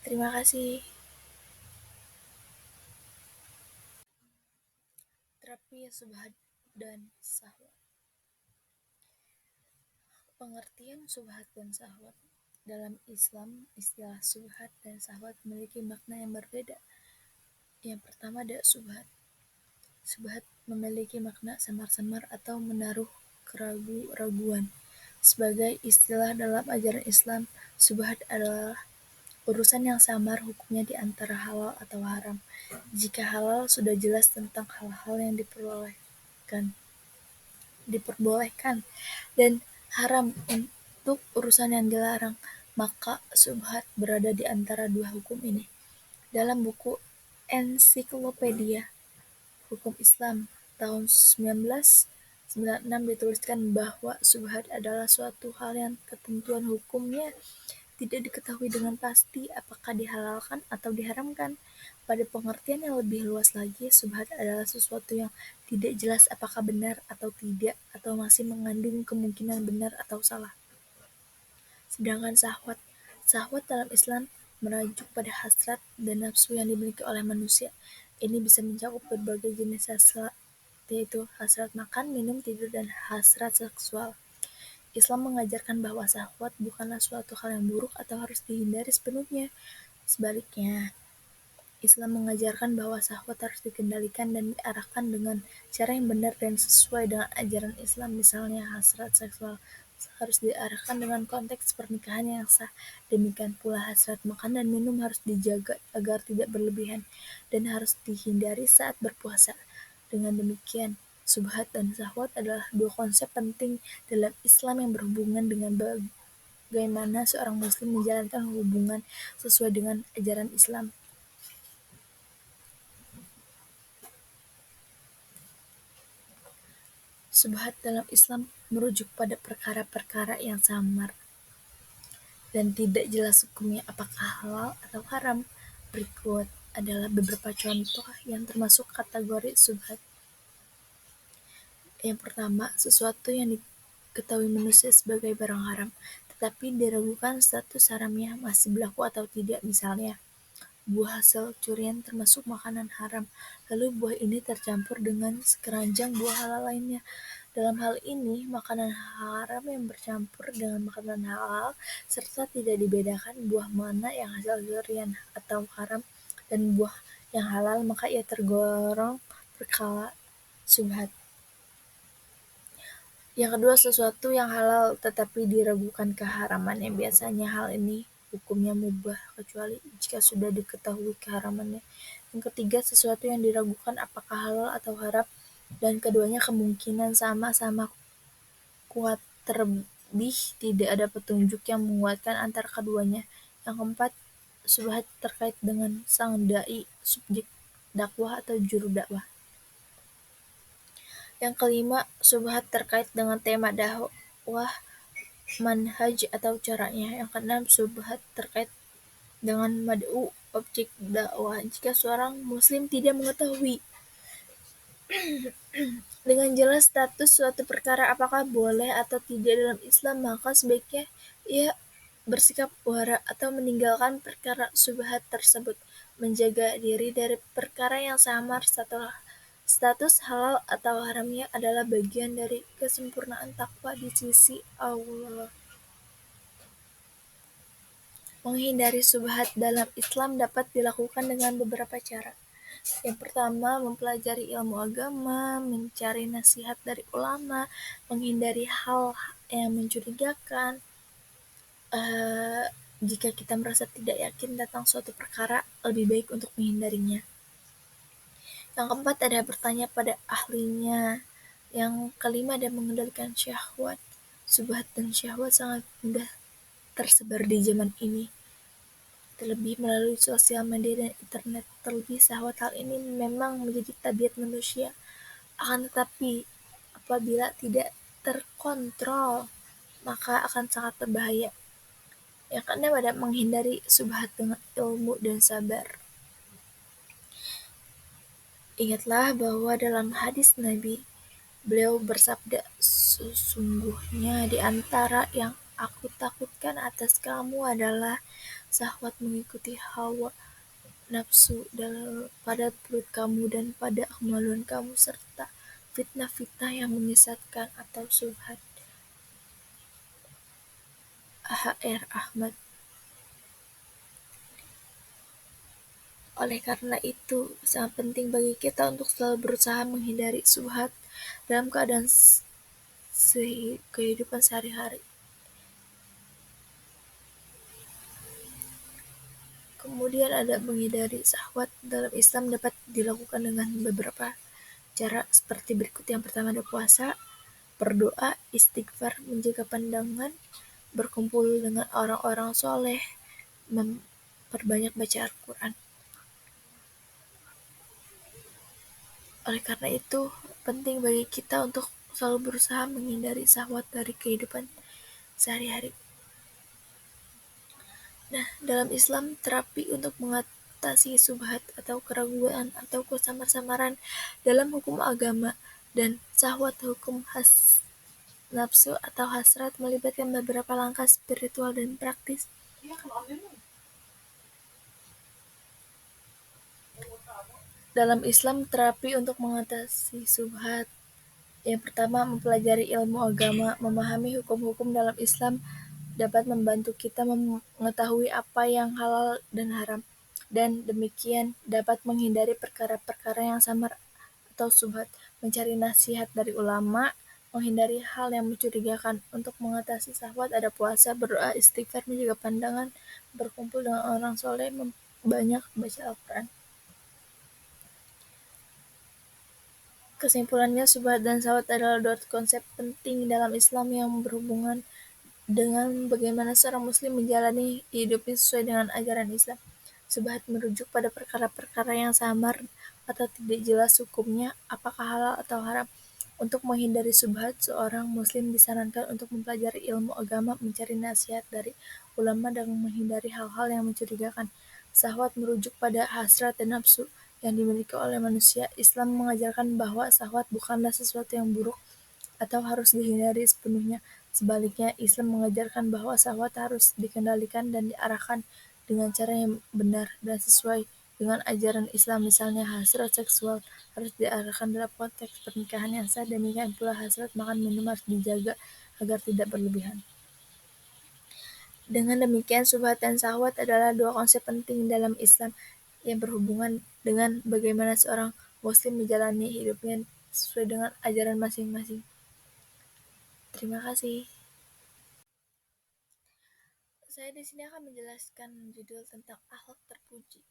S1: Terima kasih. Terapi subhat dan sahwat. Pengertian subhat dan sahwat. Dalam Islam, istilah subhat dan sahwat memiliki makna yang berbeda. Yang pertama ada subhat. Subhat memiliki makna samar-samar atau menaruh keraguan-raguan. Sebagai istilah dalam ajaran Islam, subhat adalah urusan yang samar hukumnya di antara halal atau haram. Jika halal sudah jelas tentang hal-hal yang diperbolehkan dan haram untuk urusan yang dilarang, maka subhat berada di antara dua hukum ini. Dalam buku Ensiklopedia Hukum Islam tahun 1996 dituliskan bahwa subhat adalah suatu hal yang ketentuan hukumnya tidak diketahui dengan pasti apakah dihalalkan atau diharamkan. Pada pengertian yang lebih luas lagi, subhat adalah sesuatu yang tidak jelas apakah benar atau tidak, atau masih mengandung kemungkinan benar atau salah. Sedangkan sahwat dalam Islam merujuk pada hasrat dan nafsu yang dimiliki oleh manusia. Ini bisa mencakup berbagai jenis hasrat, yaitu hasrat makan, minum, tidur, dan hasrat seksual. Islam mengajarkan bahwa syahwat bukanlah suatu hal yang buruk atau harus dihindari sepenuhnya. Sebaliknya, Islam mengajarkan bahwa syahwat harus dikendalikan dan diarahkan dengan cara yang benar dan sesuai dengan ajaran Islam. Misalnya, hasrat seksual harus diarahkan dengan konteks pernikahan yang sah. Demikian pula hasrat makan dan minum harus dijaga agar tidak berlebihan dan harus dihindari saat berpuasa. Dengan demikian, subhat dan syahwat adalah dua konsep penting dalam Islam yang berhubungan dengan bagaimana seorang muslim menjalankan hubungan sesuai dengan ajaran Islam. Subhat dalam Islam merujuk pada perkara-perkara yang samar dan tidak jelas hukumnya apakah halal atau haram. Berikut adalah beberapa contoh yang termasuk kategori subhat. Yang pertama, sesuatu yang diketahui manusia sebagai barang haram, tetapi diragukan status haramnya masih berlaku atau tidak. Misalnya, buah hasil curian termasuk makanan haram, lalu buah ini tercampur dengan sekeranjang buah halal lainnya. Dalam hal ini, makanan haram yang bercampur dengan makanan halal, serta tidak dibedakan buah mana yang hasil curian atau haram dan buah yang halal, maka ia tergolong perkara subhat. Yang kedua, sesuatu yang halal tetapi diragukan keharamannya. Biasanya hal ini hukumnya mubah kecuali jika sudah diketahui keharamannya. Yang ketiga, sesuatu yang diragukan apakah halal atau haram dan keduanya kemungkinan sama-sama kuat, terlebih tidak ada petunjuk yang menguatkan antara keduanya. Yang keempat, subhat terkait dengan sang dai, subjek dakwah atau juru dakwah. Yang kelima, subhat terkait dengan tema dakwah, manhaj atau caranya. Yang keenam, subhat terkait dengan mad'u, objek dakwah. Jika seorang muslim tidak mengetahui dengan jelas status suatu perkara apakah boleh atau tidak dalam Islam, maka sebaiknya ia bersikap wara atau meninggalkan perkara subhat tersebut, menjaga diri dari perkara yang samar setelah Status halal atau haramnya adalah bagian dari kesempurnaan takwa di sisi Allah. Menghindari syubhat dalam Islam dapat dilakukan dengan beberapa cara. Yang pertama, mempelajari ilmu agama, mencari nasihat dari ulama, menghindari hal yang mencurigakan. Eh, Jika kita merasa tidak yakin tentang suatu perkara, lebih baik untuk menghindarinya. Yang keempat, ada bertanya pada ahlinya. Yang kelima, ada mengendalikan syahwat. Syubhat dan syahwat sangat mudah tersebar di zaman ini, terlebih melalui sosial media dan internet. Terlebih syahwat hal ini memang menjadi tabiat manusia. Akan tetapi, apabila tidak terkontrol, maka akan sangat berbahaya. Yang keenam, ada menghindari syubhat dengan ilmu dan sabar. Ingatlah bahwa dalam hadis Nabi, beliau bersabda, "Sesungguhnya di antara yang aku takutkan atas kamu adalah syahwat mengikuti hawa nafsu pada perut kamu dan pada kemaluan kamu, serta fitnah-fitnah yang menyesatkan atau syubhat." H.R. Ahmad. Oleh karena itu, sangat penting bagi kita untuk selalu berusaha menghindari syubhat dalam keadaan kehidupan sehari-hari. Kemudian ada menghindari syahwat dalam Islam dapat dilakukan dengan beberapa cara seperti berikut. Yang pertama, ada puasa, berdoa, istighfar, menjaga pandangan, berkumpul dengan orang-orang soleh, memperbanyak baca Al-Quran. Oleh karena itu, penting bagi kita untuk selalu berusaha menghindari syahwat dari kehidupan sehari-hari. Nah, dalam Islam, terapi untuk mengatasi syubhat atau keraguan atau kesamar-samaran dalam hukum agama dan syahwat hukum nafsu atau hasrat melibatkan beberapa langkah spiritual dan praktis. Dalam Islam, terapi untuk mengatasi syubhat. Yang pertama, mempelajari ilmu agama. Memahami hukum-hukum dalam Islam dapat membantu kita mengetahui apa yang halal dan haram, dan demikian dapat menghindari perkara-perkara yang samar atau syubhat. Mencari nasihat dari ulama, menghindari hal yang mencurigakan. Untuk mengatasi syahwat ada puasa, berdoa, istighfar, menjaga pandangan, berkumpul dengan orang soleh, banyak baca Al-Quran. Kesimpulannya, syubhat dan syahwat adalah dua konsep penting dalam Islam yang berhubungan dengan bagaimana seorang muslim menjalani hidupnya sesuai dengan ajaran Islam. Syubhat merujuk pada perkara-perkara yang samar atau tidak jelas hukumnya, apakah halal atau haram. Untuk menghindari syubhat, seorang muslim disarankan untuk mempelajari ilmu agama, mencari nasihat dari ulama, dan menghindari hal-hal yang mencurigakan. Syahwat merujuk pada hasrat dan nafsu yang dimiliki oleh manusia. Islam mengajarkan bahwa syahwat bukanlah sesuatu yang buruk atau harus dihindari sepenuhnya. Sebaliknya, Islam mengajarkan bahwa syahwat harus dikendalikan dan diarahkan dengan cara yang benar dan sesuai dengan ajaran Islam. Misalnya, hasrat seksual harus diarahkan dalam konteks pernikahan yang sah, demikian pula hasrat makan minum harus dijaga agar tidak berlebihan. Dengan demikian, syubhat dan syahwat adalah dua konsep penting dalam Islam yang berhubungan dengan bagaimana seorang muslim menjalani hidupnya sesuai dengan ajaran masing-masing. Terima kasih. Saya di sini akan menjelaskan judul tentang akhlak terpuji,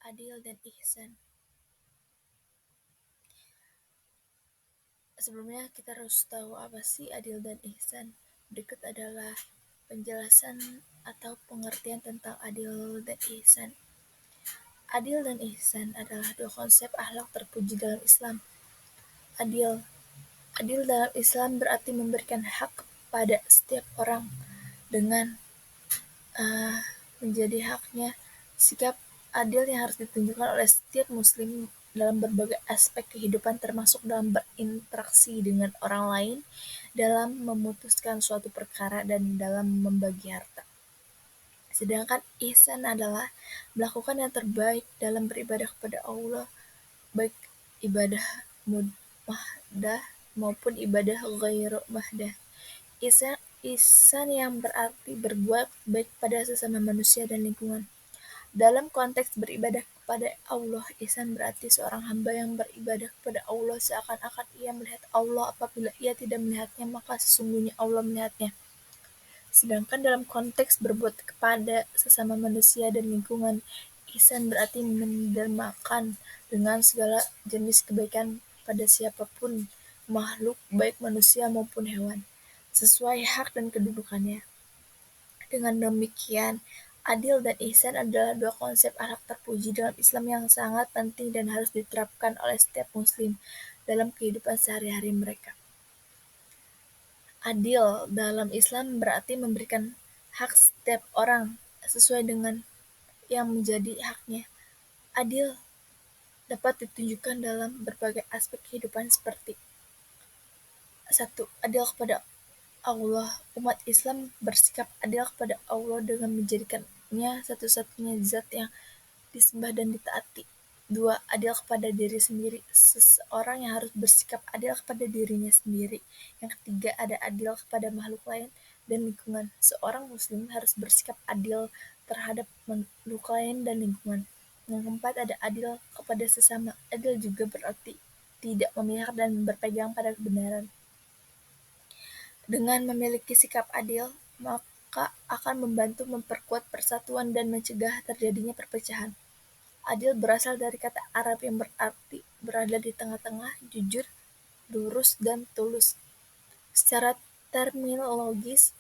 S1: adil dan ihsan. Sebelumnya kita harus tahu apa sih adil dan ihsan. Berikut adalah penjelasan atau pengertian tentang adil dan ihsan. Adil dan ihsan adalah dua konsep akhlak terpuji dalam Islam. Adil. Adil dalam Islam berarti memberikan hak pada setiap orang dengan menjadi haknya. Sikap adil yang harus ditunjukkan oleh setiap muslim dalam berbagai aspek kehidupan, termasuk dalam berinteraksi dengan orang lain, dalam memutuskan suatu perkara, dan dalam membagi harta. Sedangkan ihsan adalah melakukan yang terbaik dalam beribadah kepada Allah, baik ibadah muhdah maupun ibadah ghairu muhdah. Ihsan yang berarti berbuat baik pada sesama manusia dan lingkungan. Dalam konteks beribadah kepada Allah, ihsan berarti seorang hamba yang beribadah kepada Allah seakan-akan ia melihat Allah. Apabila ia tidak melihatnya, maka sesungguhnya Allah melihatnya. Sedangkan dalam konteks berbuat kepada sesama manusia dan lingkungan, ihsan berarti mendermakan dengan segala jenis kebaikan pada siapapun makhluk, baik manusia maupun hewan, sesuai hak dan kedudukannya. Dengan demikian, adil dan ihsan adalah dua konsep akhlak terpuji dalam Islam yang sangat penting dan harus diterapkan oleh setiap muslim dalam kehidupan sehari-hari mereka. Adil dalam Islam berarti memberikan hak setiap orang sesuai dengan yang menjadi haknya. Adil dapat ditunjukkan dalam berbagai aspek kehidupan seperti: satu, adil kepada Allah. Umat Islam bersikap adil kepada Allah dengan menjadikannya satu-satunya zat yang disembah dan ditaati. Dua, adil kepada diri sendiri. Seseorang yang harus bersikap adil kepada dirinya sendiri. Yang ketiga, ada adil kepada makhluk lain dan lingkungan. Seorang muslim harus bersikap adil terhadap makhluk lain dan lingkungan. Yang keempat, ada adil kepada sesama. Adil juga berarti tidak memihak dan berpegang pada kebenaran. Dengan memiliki sikap adil, maka akan membantu memperkuat persatuan dan mencegah terjadinya perpecahan. Adil berasal dari kata Arab yang berarti berada di tengah-tengah, jujur, lurus, dan tulus. Secara terminologis,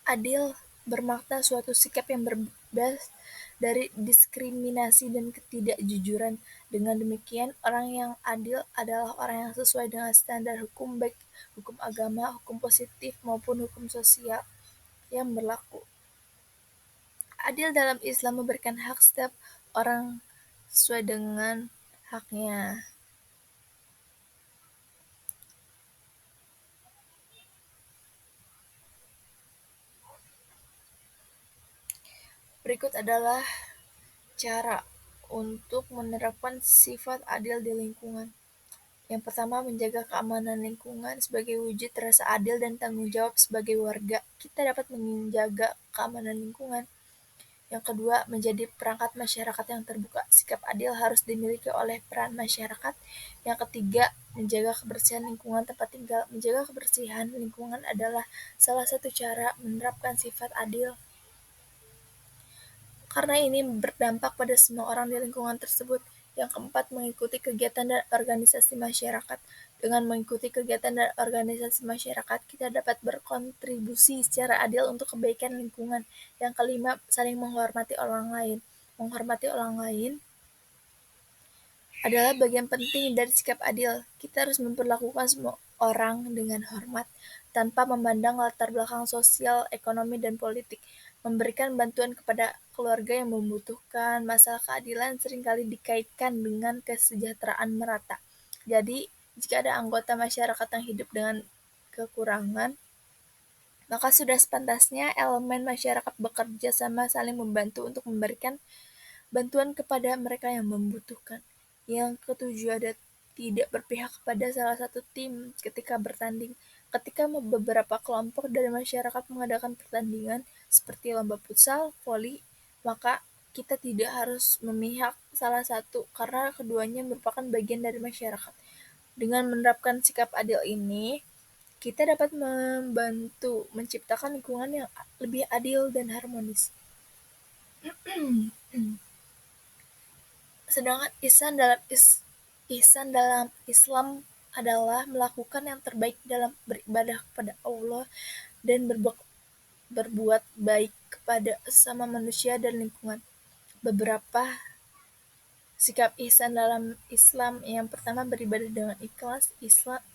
S1: adil bermakna suatu sikap yang bebas dari diskriminasi dan ketidakjujuran. Dengan demikian, orang yang adil adalah orang yang sesuai dengan standar hukum, baik hukum agama, hukum positif, maupun hukum sosial yang berlaku. Adil dalam Islam memberikan hak setiap orang sesuai dengan haknya. Berikut adalah cara untuk menerapkan sifat adil di lingkungan. Yang pertama, menjaga keamanan lingkungan sebagai wujud rasa adil dan tanggung jawab sebagai warga. Kita dapat menjaga keamanan lingkungan. Yang kedua, menjadi perangkat masyarakat yang terbuka. Sikap adil harus dimiliki oleh peran masyarakat. Yang ketiga, menjaga kebersihan lingkungan tempat tinggal. Menjaga kebersihan lingkungan adalah salah satu cara menerapkan sifat adil, karena ini berdampak pada semua orang di lingkungan tersebut. Yang keempat, mengikuti kegiatan dan organisasi masyarakat. Dengan mengikuti kegiatan dan organisasi masyarakat, kita dapat berkontribusi secara adil untuk kebaikan lingkungan. Yang kelima, saling menghormati orang lain. Menghormati orang lain adalah bagian penting dari sikap adil. Kita harus memperlakukan semua orang dengan hormat, tanpa memandang latar belakang sosial, ekonomi, dan politik. Memberikan bantuan kepada keluarga yang membutuhkan. Masalah keadilan seringkali dikaitkan dengan kesejahteraan merata. Jadi, jika ada anggota masyarakat yang hidup dengan kekurangan, maka sudah sepantasnya elemen masyarakat bekerja sama saling membantu untuk memberikan bantuan kepada mereka yang membutuhkan. Yang ketujuh, ada tidak berpihak kepada salah satu tim ketika bertanding. Ketika beberapa kelompok dari masyarakat mengadakan pertandingan seperti lomba futsal, voli, maka kita tidak harus memihak salah satu karena keduanya merupakan bagian dari masyarakat. Dengan menerapkan sikap adil ini, kita dapat membantu menciptakan lingkungan yang lebih adil dan harmonis. Sedangkan ihsan dalam Islam adalah melakukan yang terbaik dalam beribadah kepada Allah dan berbuat baik kepada sesama manusia dan lingkungan. Beberapa sikap ihsan dalam Islam: yang pertama, beribadah dengan ikhlas.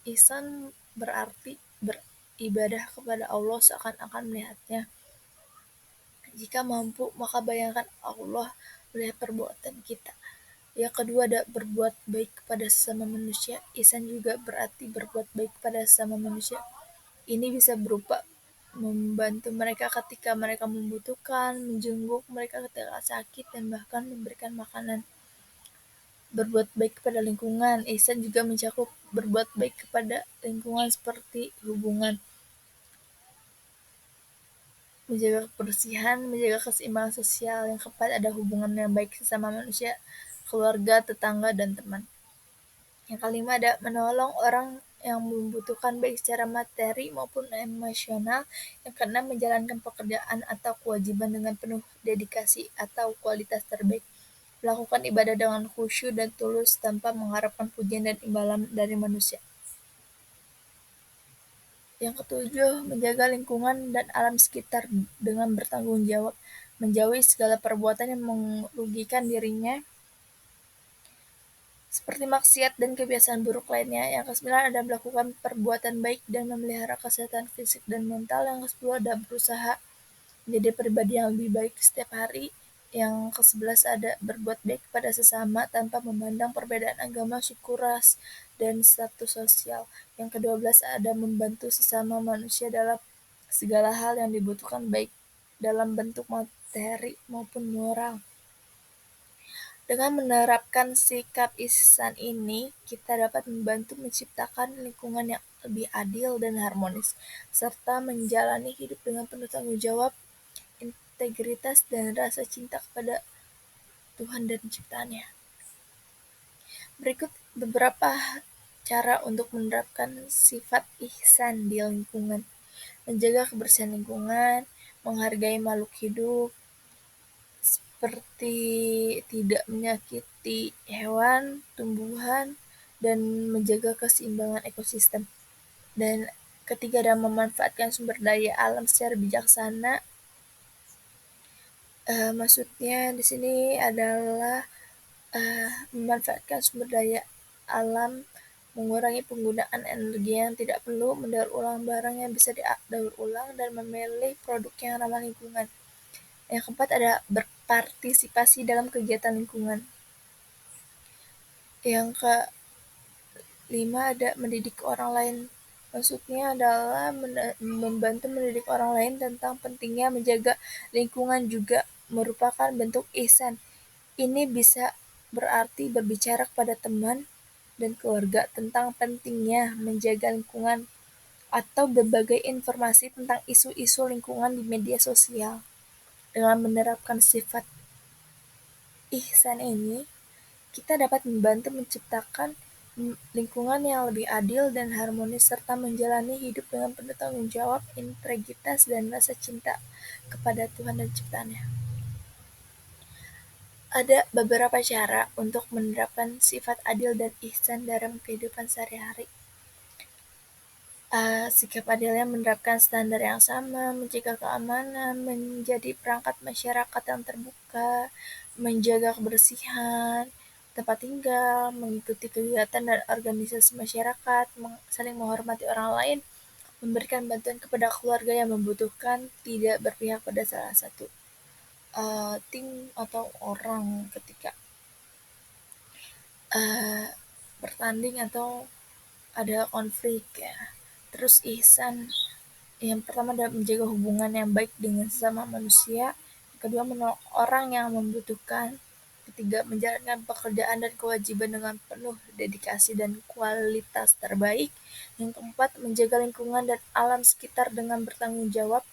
S1: Ihsan berarti beribadah kepada Allah seakan-akan melihatnya. Jika mampu, maka bayangkan Allah melihat perbuatan kita. Yang kedua, ada berbuat baik kepada sesama manusia. Ihsan juga berarti berbuat baik kepada sesama manusia. Ini bisa berupa membantu mereka ketika mereka membutuhkan, menjenguk mereka ketika sakit, dan bahkan memberikan makanan. berbuat baik kepada lingkungan. Ihsan juga mencakup berbuat baik kepada lingkungan seperti hubungan, menjaga kebersihan, menjaga keseimbangan sosial. Yang keempat, ada hubungan yang baik sesama manusia, keluarga, tetangga, dan teman. Yang kelima, ada menolong orang yang membutuhkan baik secara materi maupun emosional. Yang keenam, menjalankan pekerjaan atau kewajiban dengan penuh dedikasi atau kualitas terbaik. Melakukan ibadah dengan khusyuk dan tulus tanpa mengharapkan pujian dan imbalan dari manusia. Yang ketujuh, menjaga lingkungan dan alam sekitar dengan bertanggung jawab, menjauhi segala perbuatan yang merugikan dirinya, seperti maksiat dan kebiasaan buruk lainnya. Yang kesembilan, ada melakukan perbuatan baik dan memelihara kesehatan fisik dan mental. Yang kesepuluh, ada berusaha menjadi pribadi yang lebih baik setiap hari. Yang ke-11, ada berbuat baik kepada sesama tanpa memandang perbedaan agama, suku, ras, dan status sosial. Yang ke-12, ada membantu sesama manusia dalam segala hal yang dibutuhkan, baik dalam bentuk materi maupun moral. Dengan menerapkan sikap ihsan ini, kita dapat membantu menciptakan lingkungan yang lebih adil dan harmonis, serta menjalani hidup dengan penuh tanggung jawab, integritas, dan rasa cinta kepada Tuhan dan ciptaannya. Berikut beberapa cara untuk menerapkan sifat ihsan di lingkungan. Menjaga kebersihan lingkungan, menghargai makhluk hidup, seperti tidak menyakiti hewan, tumbuhan, dan menjaga keseimbangan ekosistem. Dan ketiga, adalah memanfaatkan sumber daya alam secara bijaksana. Maksudnya di sini adalah memanfaatkan sumber daya alam, mengurangi penggunaan energi yang tidak perlu, mendaur ulang barang yang bisa didaur ulang, dan memilih produk yang ramah lingkungan. Yang keempat, ada berpartisipasi dalam kegiatan lingkungan. Yang kelima, ada mendidik orang lain. Maksudnya adalah membantu mendidik orang lain tentang pentingnya menjaga lingkungan juga merupakan bentuk ihsan. Ini bisa berarti berbicara kepada teman dan keluarga tentang pentingnya menjaga lingkungan atau berbagai informasi tentang isu-isu lingkungan di media sosial. Dengan menerapkan sifat ihsan ini, kita dapat membantu menciptakan lingkungan yang lebih adil dan harmonis serta menjalani hidup dengan penuh tanggung jawab, integritas, dan rasa cinta kepada Tuhan dan ciptaannya. Ada beberapa cara untuk menerapkan sifat adil dan ihsan dalam kehidupan sehari-hari. Sikap adilnya menerapkan standar yang sama, mencegah keamanan, menjadi perangkat masyarakat yang terbuka, menjaga kebersihan tempat tinggal, mengikuti kegiatan dan organisasi masyarakat, saling menghormati orang lain, memberikan bantuan kepada keluarga yang membutuhkan, tidak berpihak pada salah satu tim atau orang ketika bertanding atau ada konflik ya. Terus ihsan, yang pertama adalah menjaga hubungan yang baik dengan sesama manusia. Yang kedua, menolong orang yang membutuhkan. Ketiga, menjalankan pekerjaan dan kewajiban dengan penuh dedikasi dan kualitas terbaik. Yang keempat, menjaga lingkungan dan alam sekitar dengan bertanggung jawab.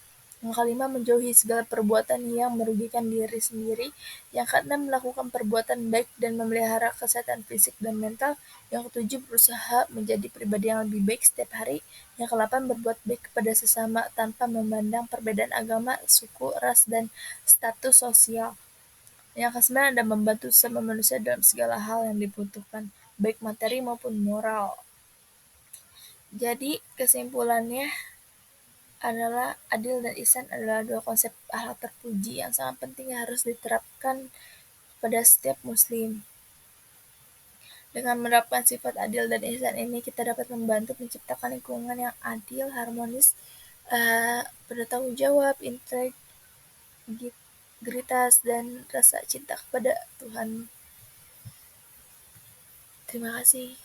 S1: Yang kelima, menjauhi segala perbuatan yang merugikan diri sendiri. Yang keenam, melakukan perbuatan baik dan memelihara kesehatan fisik dan mental. Yang ketujuh, berusaha menjadi pribadi yang lebih baik setiap hari. Yang kedelapan, berbuat baik kepada sesama tanpa memandang perbedaan agama, suku, ras, dan status sosial. Yang kesembilan, ada membantu sesama manusia dalam segala hal yang dibutuhkan, baik materi maupun moral. Jadi kesimpulannya adalah adil dan ihsan adalah dua konsep akhlak terpuji yang sangat penting yang harus diterapkan pada setiap muslim. Dengan menerapkan sifat adil dan ihsan ini, kita dapat membantu menciptakan lingkungan yang adil, harmonis, bertanggung jawab, integritas, dan rasa cinta kepada Tuhan. Terima kasih.